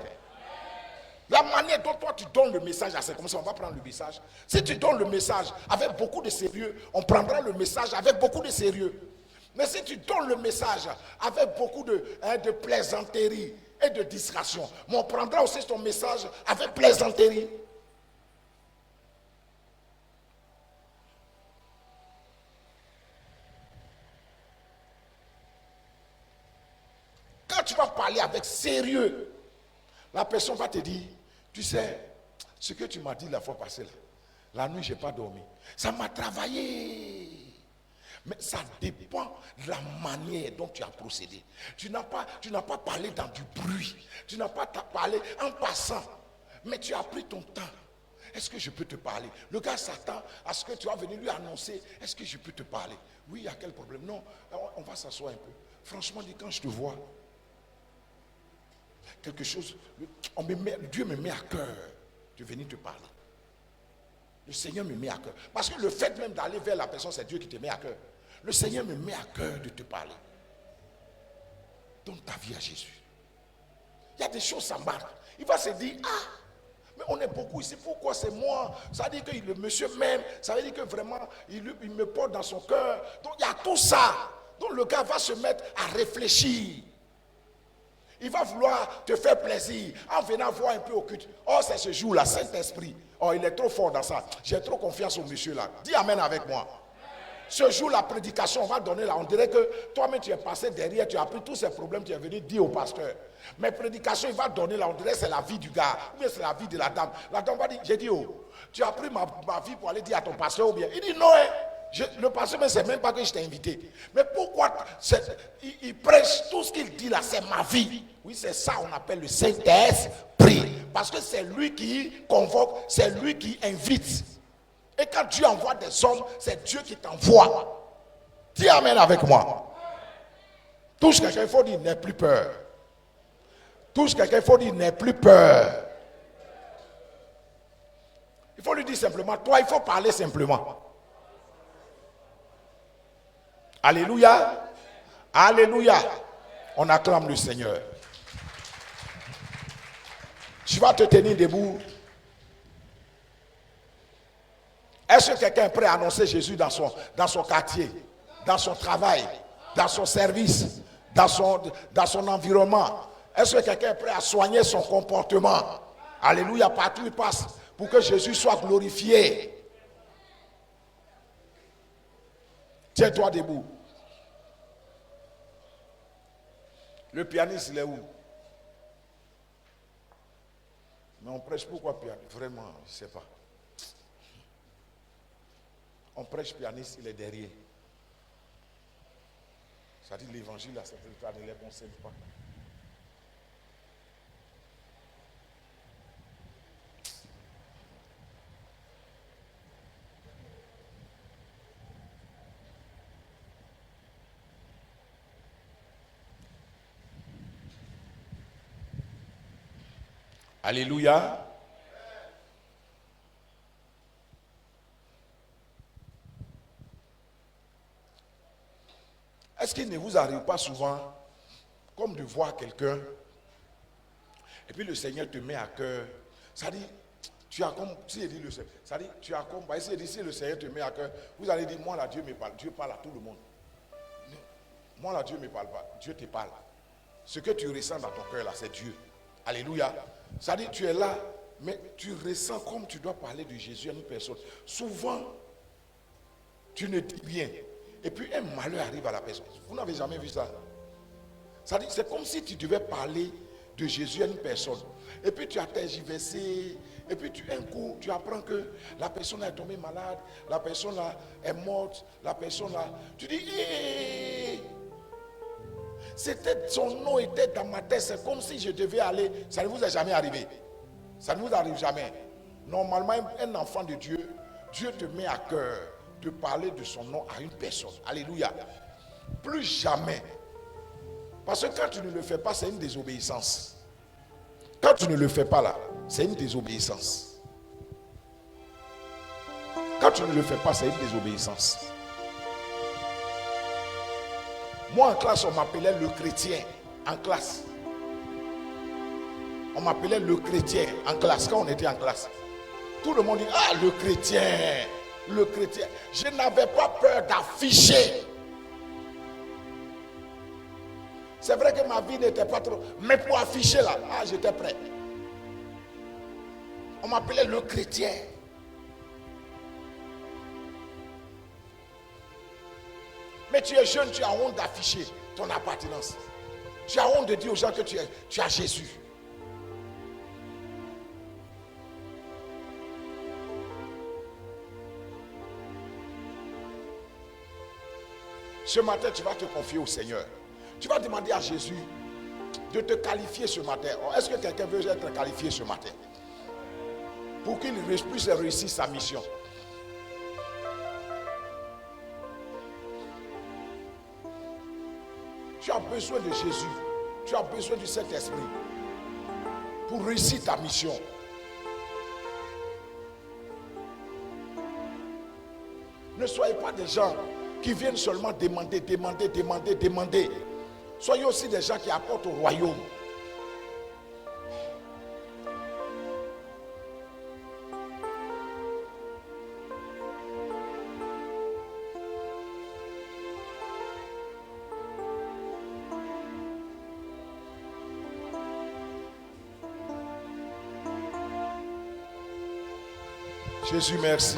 La manière dont toi tu donnes le message, c'est comme ça, on va prendre le message. Si tu donnes le message avec beaucoup de sérieux, on prendra le message avec beaucoup de sérieux. Mais si tu donnes le message avec beaucoup de plaisanterie et de distraction, on prendra aussi ton message avec plaisanterie. tu vas parler avec sérieux, la personne va te dire, tu sais, ce que tu m'as dit la fois passée, là, la nuit, je n'ai pas dormi. Ça m'a travaillé. Mais ça dépend de la manière dont tu as procédé. Tu n'as pas parlé dans du bruit. Tu n'as pas parlé en passant. Mais tu as pris ton temps. Est-ce que je peux te parler? Le gars s'attend à ce que tu vas venir lui annoncer. Est-ce que je peux te parler? Oui, il y a quel problème? Non, on va s'asseoir un peu. Franchement, quand je te vois, quelque chose, Dieu me met à cœur de venir te parler. Le Seigneur me met à cœur. Parce que le fait même d'aller vers la personne, c'est Dieu qui te met à cœur. Le Seigneur me met à cœur de te parler. Donne ta vie à Jésus. Il y a des choses, ça marche. Il va se dire, mais on est beaucoup ici, pourquoi c'est moi? Ça veut dire que le monsieur m'aime, ça veut dire que vraiment, il me porte dans son cœur. Donc il y a tout ça. Donc le gars va se mettre à réfléchir. Il va vouloir te faire plaisir en venant voir un peu au culte. Oh, c'est ce jour-là, Saint-Esprit. Oh, il est trop fort dans ça. J'ai trop confiance au monsieur là. Dis amen avec moi. Ce jour, la prédication, on va donner là. On dirait que toi-même, tu es passé derrière, tu as pris tous ces problèmes, tu es venu dire au pasteur. Mais prédication, il va donner là. On dirait que c'est la vie du gars. Ou bien c'est la vie de la dame. La dame va dire, j'ai dit, oh, tu as pris ma vie pour aller dire à ton pasteur ou bien. Il dit, non, le pasteur ne sait même pas que je t'ai invité. Mais pourquoi il prêche tout ce qu'il dit là, c'est ma vie. Oui, c'est ça on appelle le Saint-Esprit. Parce que c'est lui qui convoque, c'est lui qui invite. Et quand Dieu envoie des hommes, c'est Dieu qui t'envoie. Dis amen avec moi. Touche quelqu'un, il faut dire, n'aie plus peur. Touche quelqu'un, il faut dire, n'aie plus peur. Il faut lui dire simplement, toi, il faut parler simplement. Alléluia. Alléluia. On acclame le Seigneur. Tu vas te tenir debout. Est-ce que quelqu'un est prêt à annoncer Jésus dans son quartier, dans son travail, dans son service, dans son environnement? Est-ce que quelqu'un est prêt à soigner son comportement? Alléluia, partout où il passe, pour que Jésus soit glorifié. Tiens-toi debout. Le pianiste, il est où? Mais on prêche pourquoi pianiste? Vraiment, je ne sais pas. On prêche pianiste, il est derrière. Ça dit l'évangile, ça ne les concerne pas. Alléluia. Est-ce qu'il ne vous arrive pas souvent comme de voir quelqu'un et puis le Seigneur te met à cœur? Ça dit, tu as comme, si il dit le Seigneur, ça dit, tu as comme, si le Seigneur te met à cœur, vous allez dire, moi là, Dieu me parle. Dieu parle à tout le monde. Moi là, Dieu ne me parle pas. Dieu te parle. Ce que tu ressens dans ton cœur là, c'est Dieu. Alléluia. Ça dit, tu es là, mais tu ressens comme tu dois parler de Jésus à une personne. Souvent, tu ne dis rien. Et puis un malheur arrive à la personne. Vous n'avez jamais vu ça? Ça dit, c'est comme si tu devais parler de Jésus à une personne. Et puis tu as tergiversé. Et puis un coup, tu apprends que la personne est tombée malade. La personne là est morte. La personne là. Tu dis, son nom était dans ma tête. C'est comme si je devais aller. Ça ne vous est jamais arrivé. Ça ne vous arrive jamais. Normalement, un enfant de Dieu, Dieu te met à cœur de parler de son nom à une personne. Alléluia. Plus jamais. Parce que quand tu ne le fais pas, c'est une désobéissance. Quand tu ne le fais pas là, c'est une désobéissance. Quand tu ne le fais pas, c'est une désobéissance. Moi en classe, on m'appelait le chrétien. En classe. On m'appelait le chrétien en classe. Quand on était en classe, tout le monde dit, ah, le chrétien. Le chrétien. Je n'avais pas peur d'afficher. C'est vrai que ma vie n'était pas trop. Mais pour afficher là, j'étais prêt. On m'appelait le chrétien. Mais tu es jeune, tu as honte d'afficher ton appartenance. Tu as honte de dire aux gens que tu as Jésus. Ce matin, tu vas te confier au Seigneur. Tu vas demander à Jésus de te qualifier ce matin. Est-ce que quelqu'un veut être qualifié ce matin? Pour qu'il puisse réussir sa mission. Tu as besoin de Jésus. Tu as besoin du Saint-Esprit pour réussir ta mission. Ne soyez pas des gens qui viennent seulement demander. Soyez aussi des gens qui apportent au royaume. Jésus, merci.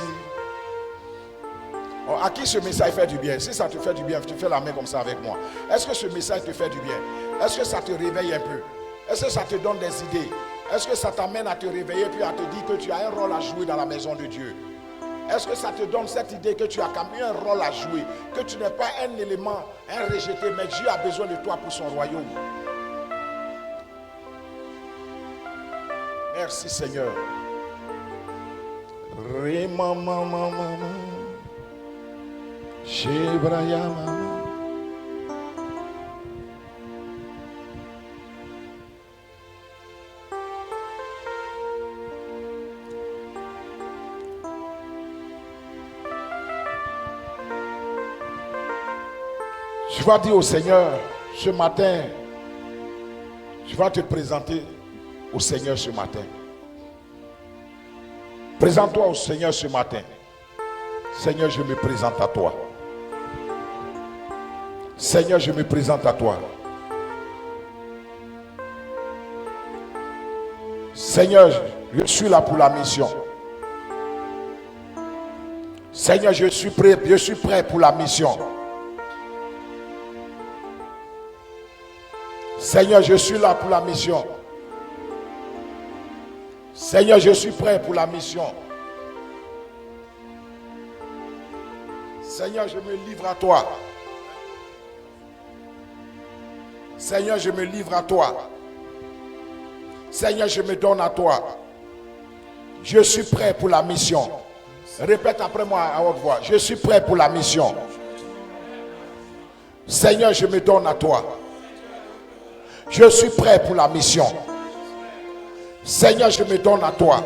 À qui ce message fait du bien? Si ça te fait du bien, tu fais la main comme ça avec moi. Est-ce que ce message te fait du bien? Est-ce que ça te réveille un peu? Est-ce que ça te donne des idées? Est-ce que ça t'amène à te réveiller puis à te dire que tu as un rôle à jouer dans la maison de Dieu? Est-ce que ça te donne cette idée que tu as quand même un rôle à jouer? Que tu n'es pas un élément, un rejeté, mais Dieu a besoin de toi pour son royaume. Merci Seigneur. Tu vas dire au Seigneur ce matin, tu vas te présenter au Seigneur ce matin. Présente-toi au Seigneur ce matin. Seigneur, je me présente à toi. Seigneur, je me présente à toi. Seigneur, je suis là pour la mission. Seigneur, je suis prêt pour la mission. Seigneur, je suis là pour la mission. Seigneur, je suis prêt pour la mission. Seigneur, je me livre à toi. Seigneur, je me livre à toi. Seigneur, je me donne à toi. Je suis prêt pour la mission. Répète après moi à haute voix. Je suis prêt pour la mission. Seigneur, je me donne à toi. Je suis prêt pour la mission. Seigneur, je me donne à toi.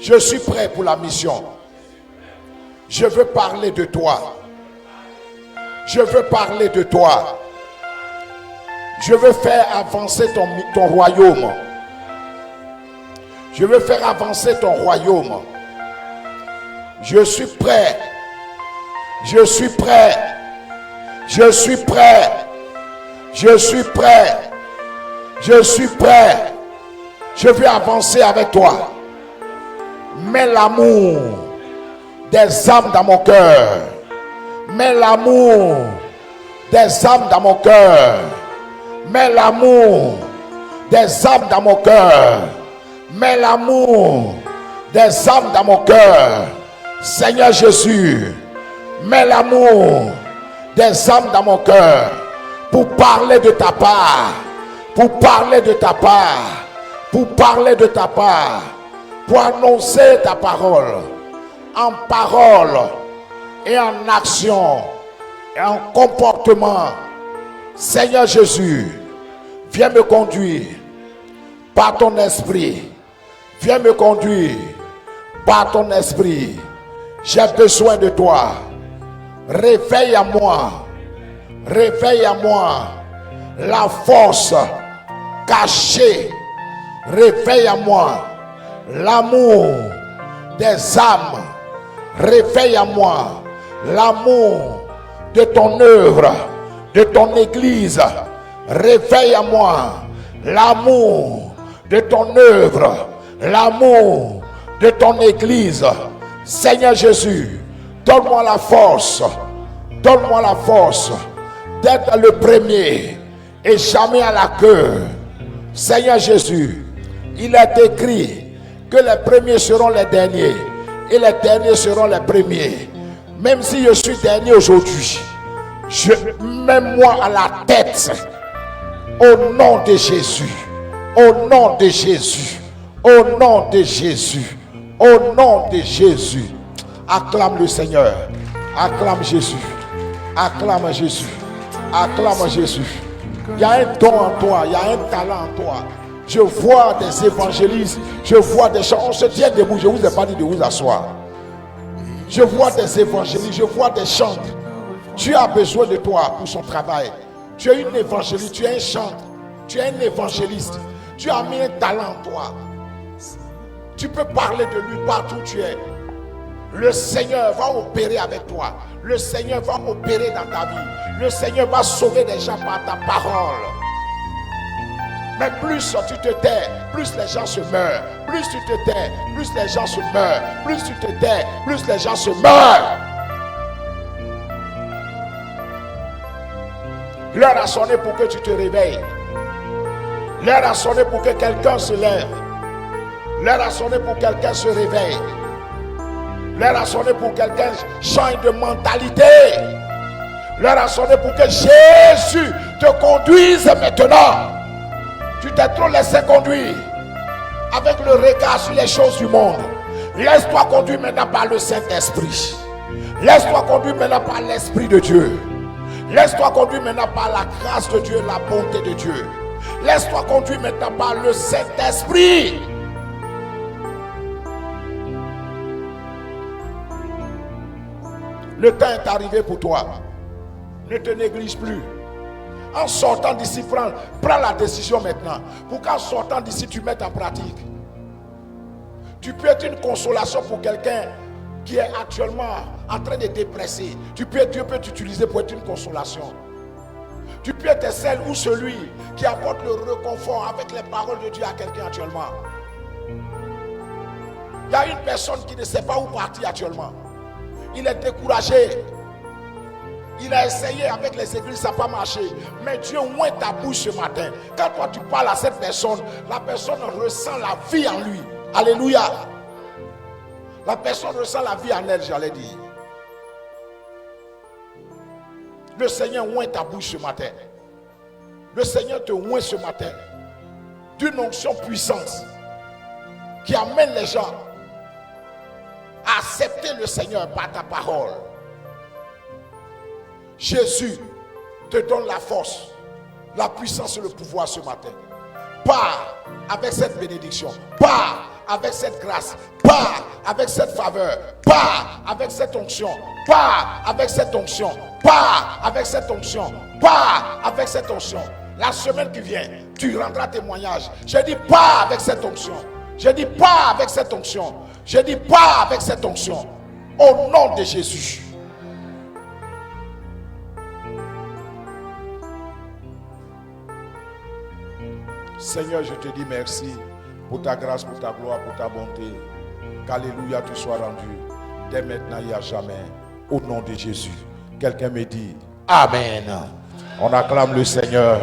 Je suis prêt pour la mission. Je veux parler de toi. Je veux parler de toi. Je veux faire avancer ton royaume. Je veux faire avancer ton royaume. Je suis prêt. Je suis prêt. Je suis prêt. Je suis prêt. Je suis prêt. Je veux avancer avec toi. Mets l'amour des âmes dans mon cœur. Mets l'amour des âmes dans mon cœur. Mets l'amour des âmes dans mon cœur. Mets l'amour des âmes dans mon cœur. Seigneur Jésus, mets l'amour des âmes dans mon cœur pour parler de ta part. Pour parler de ta part. Pour parler de ta part. Pour annoncer ta parole. En parole et en action et en comportement. Seigneur Jésus, viens me conduire par ton esprit. Viens me conduire par ton esprit. J'ai besoin de toi. Réveille à moi. Réveille à moi la force cachée. Réveille à moi l'amour des âmes. Réveille à moi l'amour de ton œuvre, de ton église. Réveille à moi l'amour de ton œuvre, l'amour de ton église. Seigneur Jésus, donne-moi la force. Donne-moi la force d'être le premier et jamais à la queue. Seigneur Jésus, il est écrit que les premiers seront les derniers et les derniers seront les premiers. Même si je suis dernier aujourd'hui, mets-moi à la tête. Au nom de Jésus, au nom de Jésus, au nom de Jésus, au nom de Jésus. Acclame le Seigneur, acclame Jésus, acclame Jésus, acclame Jésus. Il y a un don en toi, il y a un talent en toi. Je vois des évangélistes, je vois des gens. On se tient debout, je ne vous ai pas dit de vous asseoir. Je vois des évangélistes, je vois des chants. Dieu a besoin de toi pour son travail. Tu es une évangéliste, tu es un chanteur, tu es un évangéliste. Tu as mis un talent en toi. Tu peux parler de lui partout où tu es. Le Seigneur va opérer avec toi. Le Seigneur va opérer dans ta vie. Le Seigneur va sauver des gens par ta parole. Mais plus tu te tais, plus les gens se meurent. Plus tu te tais, plus les gens se meurent. Plus tu te tais, plus les gens se meurent. L'heure a sonné pour que tu te réveilles. L'heure a sonné pour que quelqu'un se lève. L'heure a sonné pour que quelqu'un se réveille. L'heure a sonné pour que quelqu'un change de mentalité. L'heure a sonné pour que Jésus te conduise maintenant. Tu t'es trop laissé conduire avec le regard sur les choses du monde. Laisse-toi conduire maintenant par le Saint-Esprit. Laisse-toi conduire maintenant par l'Esprit de Dieu. Laisse-toi conduire maintenant par la grâce de Dieu, la bonté de Dieu. Laisse-toi conduire maintenant par le Saint-Esprit. Le temps est arrivé pour toi. Ne te néglige plus. En sortant d'ici, prends la décision maintenant. Pour qu'en sortant d'ici, tu mettes en pratique. Tu peux être une consolation pour quelqu'un qui est actuellement en train de dépresser. Dieu peut t'utiliser pour être une consolation. Tu peux être celle ou celui qui apporte le réconfort avec les paroles de Dieu à quelqu'un actuellement. Il y a une personne qui ne sait pas où partir actuellement. Il est découragé. Il a essayé avec les églises, ça n'a pas marché. Mais Dieu oint ta bouche ce matin. Quand toi tu parles à cette personne, la personne ressent la vie en lui. Alléluia. La personne ressent la vie en elle, j'allais dire. Le Seigneur oint ta bouche ce matin. Le Seigneur te oint ce matin d'une onction puissante qui amène les gens à accepter le Seigneur par ta parole. Jésus te donne la force, la puissance et le pouvoir ce matin. Pars avec cette bénédiction. Pars avec cette grâce. Pars avec cette faveur. Pars avec cette onction. Pars avec cette onction. Pars avec cette onction. Pars avec cette onction. La semaine qui vient, tu rendras témoignage. J'ai dit pars avec cette onction. J'ai dit pars avec cette onction. J'ai dit pars avec cette onction. Au nom de Jésus. Seigneur, je te dis merci pour ta grâce, pour ta gloire, pour ta bonté. Qu'alléluia te soit rendu dès maintenant et à jamais. Au nom de Jésus. Quelqu'un me dit Amen. On acclame le Seigneur.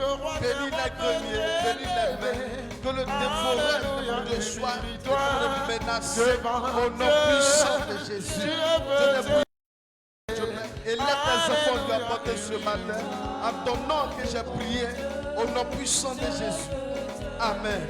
Bénis les greniers, bénis les mains, que le dévoreur de soit menacé au nom puissant de Jésus. Et laisse tes enfants lui apporter ce matin, à ton nom que j'ai prié, au nom puissant de Jésus. Amen.